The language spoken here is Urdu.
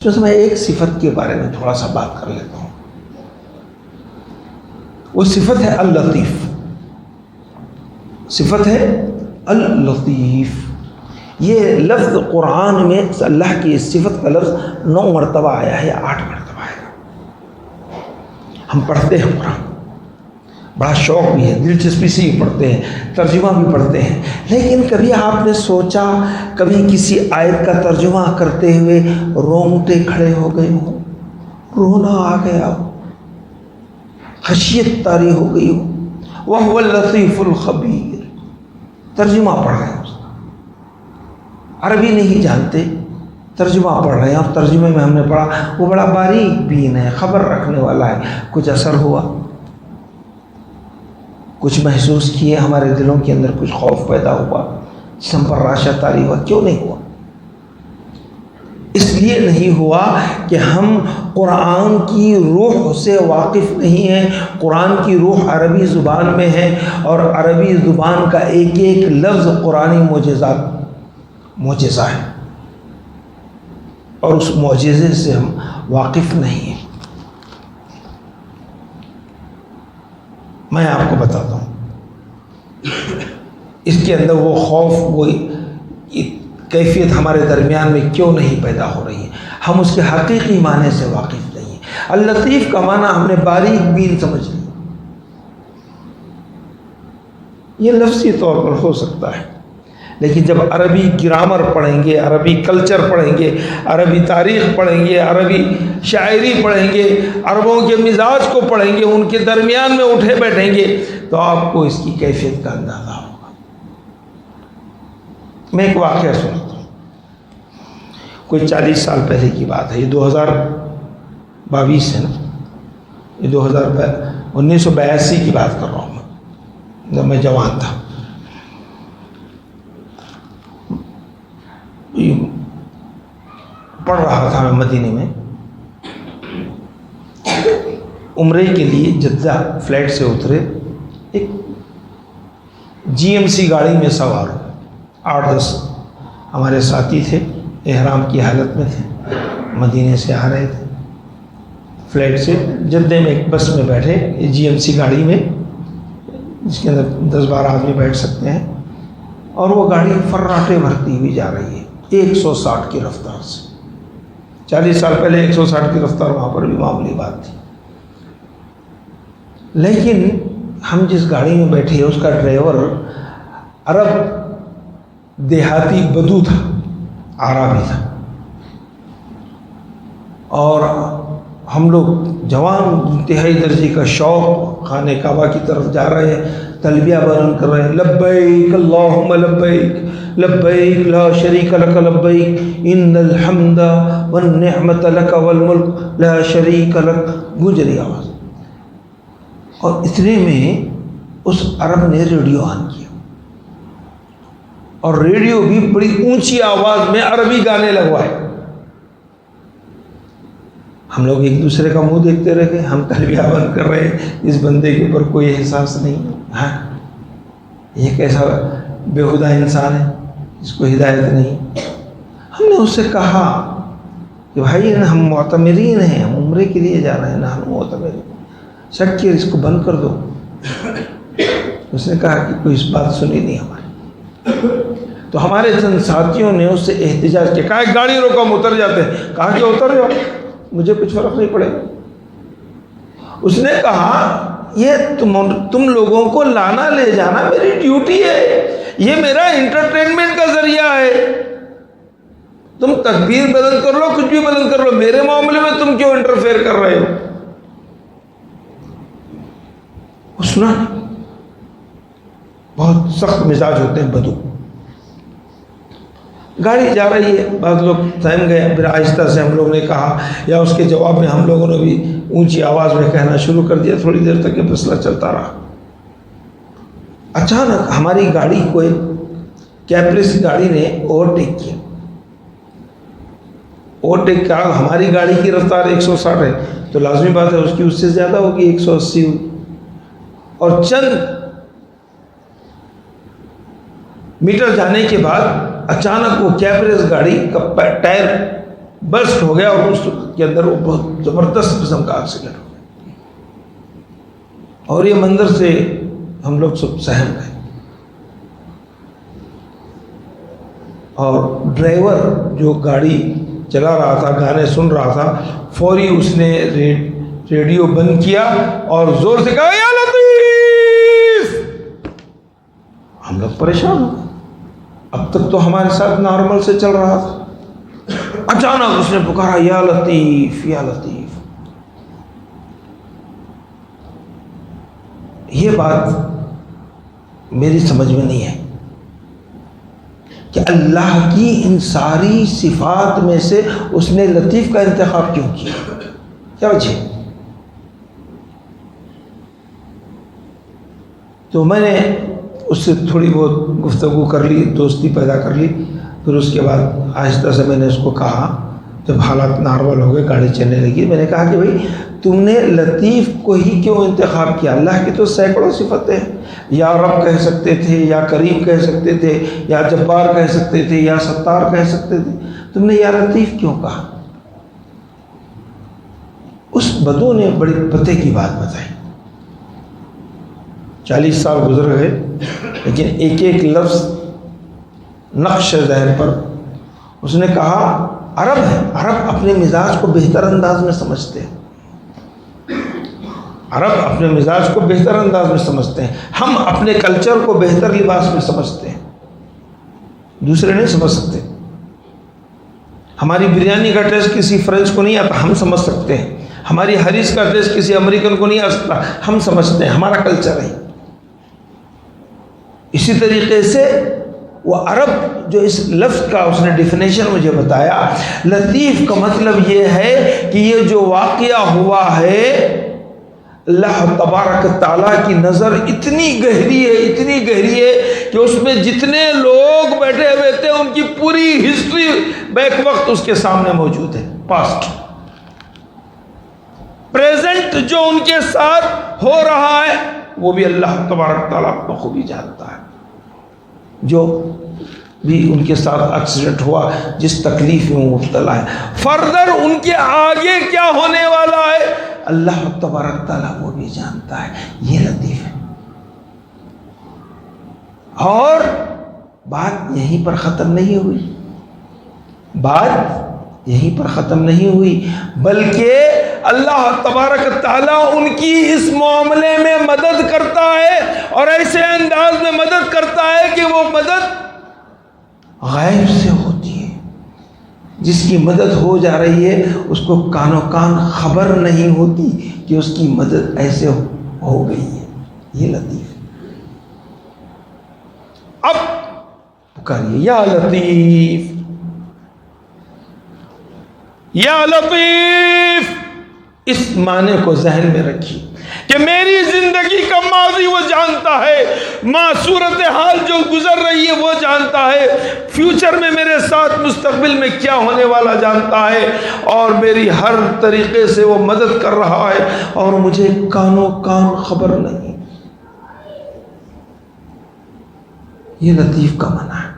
اس میں ایک صفت کے بارے میں تھوڑا سا بات کر لیتا ہوں. وہ صفت ہے اللطیف. صفت ہے اللطیف. یہ لفظ قرآن میں اللہ کی اس صفت کا لفظ 9 مرتبہ آیا ہے، 8 مرتبہ آیا. ہم پڑھتے ہیں قرآن، بڑا شوق بھی ہے، دلچسپی سے ہی پڑھتے ہیں، ترجمہ بھی پڑھتے ہیں، لیکن کبھی آپ نے سوچا، کبھی کسی آیت کا ترجمہ کرتے ہوئے رونگٹے کھڑے ہو گئے ہوں، رونا آ گیا ہو، خشیت طاری ہو گئی ہو؟ وَهُوَ اللَّطِيفُ الْخَبِيرُ. ترجمہ پڑھ رہے ہیں، عربی نہیں جانتے، ترجمہ پڑھ رہے ہیں، اور ترجمے میں ہم نے پڑھا وہ بڑا باریک بین ہے، خبر رکھنے والا ہے. کچھ اثر ہوا، کچھ محسوس کیے، ہمارے دلوں کے اندر کچھ خوف پیدا ہوا، جسم پر راشا طاری ہوا؟ کیوں نہیں ہوا؟ اس لیے نہیں ہوا کہ ہم قرآن کی روح سے واقف نہیں ہیں. قرآن کی روح عربی زبان میں ہے، اور عربی زبان کا ایک ایک لفظ قرآنی معجزہ ہے، اور اس معجزے سے ہم واقف نہیں ہیں. میں آپ کو بتاتا ہوں، اس کے اندر وہ خوف، وہ کیفیت ہمارے درمیان میں کیوں نہیں پیدا ہو رہی ہے؟ ہم اس کے حقیقی معنی سے واقف نہیں ہیں. اللطیف کا معنی ہم نے باریک بین سمجھ لی. یہ لفظی طور پر ہو سکتا ہے، لیکن جب عربی گرامر پڑھیں گے، عربی کلچر پڑھیں گے، عربی تاریخ پڑھیں گے، عربی شاعری پڑھیں گے، عربوں کے مزاج کو پڑھیں گے، ان کے درمیان میں اٹھے بیٹھیں گے، تو آپ کو اس کی کیفیت کا اندازہ ہوگا. میں ایک واقعہ سناتا ہوں. کوئی 40 سال پہلے کی بات ہے، یہ 2022 ہے نا، یہ 1982 کی بات کر رہا ہوں میں، جب میں جوان تھا. پڑھ رہا تھا میں مدینے میں، عمرے کے لیے جدہ فلائٹ سے اترے، ایک GMC گاڑی میں سوار 8-10 ہمارے ساتھی تھے، احرام کی حالت میں تھے، مدینے سے آ رہے تھے. فلائٹ سے جدہ میں ایک بس میں بیٹھے، GMC گاڑی میں، جس کے اندر 10-12 آدمی بیٹھ سکتے ہیں، اور وہ گاڑی فراٹے بھرتی ہوئی جا رہی ہے 160 کی رفتار سے. 40 سال پہلے 160 کی رفتار وہاں پر بھی معمولی بات تھی. لیکن ہم جس گاڑی میں بیٹھے، اس کا ڈرائیور عرب دیہاتی بدو تھا، عربی تھا، اور ہم لوگ جوان انتہائی درجے کا شوق، خانہ کعبہ کی طرف جا رہے ہیں، تلبیہ بیان کر رہے ہیں، لبیک اللہم لبیک لبیک لا شریک لک لبیک ان الحمد والنعمت لک والملک لا شریک لک، گونج رہی آواز. اور اتنے میں اس عرب نے ریڈیو آن کیا، اور ریڈیو بھی بڑی اونچی آواز میں عربی گانے لگوائے. ہم لوگ ایک دوسرے کا منہ دیکھتے رہ گئے. ہم تلبیہ بند کر رہے ہیں، اس بندے کے اوپر کوئی احساس نہیں. ہاں، یہ کیسا بےہودہ انسان ہے، اس کو ہدایت نہیں. ہم نے اس سے کہا کہ بھائی ہم معتمرین ہیں، ہم عمرے کے لیے جا رہے ہیں نا، ہم معتمرین، شک کیا، اس کو بند کر دو. اس نے کہا کہ کوئی اس بات سنی نہیں ہماری. تو ہمارے چند ساتھیوں نے اس سے احتجاج کیا، کہا گاڑی روکو، ہم اتر جاتے ہیں. کہا کہ اتر جاؤ، مجھے کچھ فرق نہیں پڑے گا. اس نے کہا یہ تم لوگوں کو لانا لے جانا میری ڈیوٹی ہے، یہ میرا انٹرٹینمنٹ کا ذریعہ ہے. تم تکبیر بلند کر لو، کچھ بھی بلند کر لو، میرے معاملے میں تم کیوں انٹرفیئر کر رہے ہو؟ وہ سنا نہیں. بہت سخت مزاج ہوتے ہیں بدو. گاڑی جا رہی ہے، بعض لوگ ٹائم گئے، پھر آہستہ سے ہم لوگ نے کہا، یا اس کے جواب میں ہم لوگوں نے بھی اونچی آواز میں کہنا شروع کر دیا. تھوڑی دیر تک یہ فیصلہ چلتا رہا. اچانک ہماری گاڑی کو ایک کیپریس گاڑی نے اوورٹیک کیا. اوورٹیک کیا، ہماری گاڑی کی رفتار 160 ہے، تو لازمی بات ہے اس کی اس سے زیادہ ہوگی، 180 ہوگی. اور چند میٹر جانے کے بعد اچانک وہ کیپریس گاڑی کا ٹائر برسٹ ہو گیا اور اس کے اندر وہ بہت زبردست قسم کا ایکسیڈنٹ ہو گیا، اور یہ منظر سے ہم لوگ سب سہم گئے. اور ڈرائیور جو گاڑی چلا رہا تھا، گانے سن رہا تھا، فوری اس نے ریڈیو بند کیا اور زور سے کہا یا لطیف. ہم لوگ پریشان ہو گئے، اب تک تو ہمارے ساتھ نارمل سے چل رہا تھا. اچانک اس نے پکارا یا لطیف یا لطیف. یہ بات میری سمجھ میں نہیں ہے کہ اللہ کی ان ساری صفات میں سے اس نے لطیف کا انتخاب کیوں کیا؟ کیا وجہ؟ تو میں نے اس سے تھوڑی بہت گفتگو کر لی، دوستی پیدا کر لی. پھر اس کے بعد آہستہ سے میں نے اس کو کہا، جب حالات نارمل ہو گئے، گاڑی چلنے لگی، میں نے کہا کہ بھائی تم نے لطیف کو ہی کیوں انتخاب کیا؟ اللہ کی تو سینکڑوں صفتیں ہیں. یا رب کہہ سکتے تھے، یا کریم کہہ سکتے تھے، یا جبار کہہ سکتے تھے، یا ستار کہہ سکتے تھے. تم نے یا لطیف کیوں کہا؟ اس بدو نے بڑی پتے کی بات بتائی. 40 سال گزر گئے، لیکن ایک ایک لفظ نقش ذہن پر. اس نے کہا عرب ہے، عرب اپنے مزاج کو بہتر انداز میں سمجھتے ہیں، عرب اپنے مزاج کو بہتر انداز میں سمجھتے ہیں. ہم اپنے کلچر کو بہتر لباس میں سمجھتے ہیں، دوسرے نہیں سمجھ سکتے. ہماری بریانی کا ٹیسٹ کسی فرینچ کو نہیں آتا، ہم سمجھ سکتے ہیں. ہماری حریص کا ٹیسٹ کسی امریکن کو نہیں آ سکتا، ہم سمجھتے ہیں، ہمارا کلچر ہے. اسی طریقے سے وہ عرب جو اس لفظ کا اس نے ڈیفینیشن مجھے بتایا، لطیف کا مطلب یہ ہے کہ یہ جو واقعہ ہوا ہے، اللہ تبارک تعالیٰ کی نظر اتنی گہری ہے، اتنی گہری ہے کہ اس میں جتنے لوگ بیٹھے ہوئے تھے ان کی پوری ہسٹری بیک وقت اس کے سامنے موجود ہے. پاسٹ پریزنٹ جو ان کے ساتھ ہو رہا ہے وہ بھی اللہ تبارک تعالیٰ بخوبی جانتا ہے. جو بھی ان کے ساتھ ایکسیڈنٹ ہوا، جس تکلیف میں وہ مبتلا ہے، فردر ان کے آگے کیا ہونے والا ہے، اللہ تبارک تعالیٰ وہ بھی جانتا ہے. یہ لطیف ہے. اور بات یہیں پر ختم نہیں ہوئی، بات یہیں پر ختم نہیں ہوئی، بلکہ اللہ تبارک تعالیٰ ان کی اس معاملے میں مدد کرتا ہے، اور ایسے انداز میں مدد کرتا ہے کہ وہ مدد غیب سے ہوتی ہے. جس کی مدد ہو جا رہی ہے اس کو کانوں کان خبر نہیں ہوتی کہ اس کی مدد ایسے ہو گئی ہے. یہ لطیف. اب پکاریے یا لطیف یا لطیف. اس معنی کو ذہن میں رکھیے کہ میری زندگی کا ماضی وہ جانتا ہے، ماں صورتحال جو گزر رہی ہے وہ جانتا ہے، فیوچر میں میرے ساتھ مستقبل میں کیا ہونے والا جانتا ہے، اور میری ہر طریقے سے وہ مدد کر رہا ہے، اور مجھے کانوں کان خبر نہیں. یہ لطیف کا معنی ہے.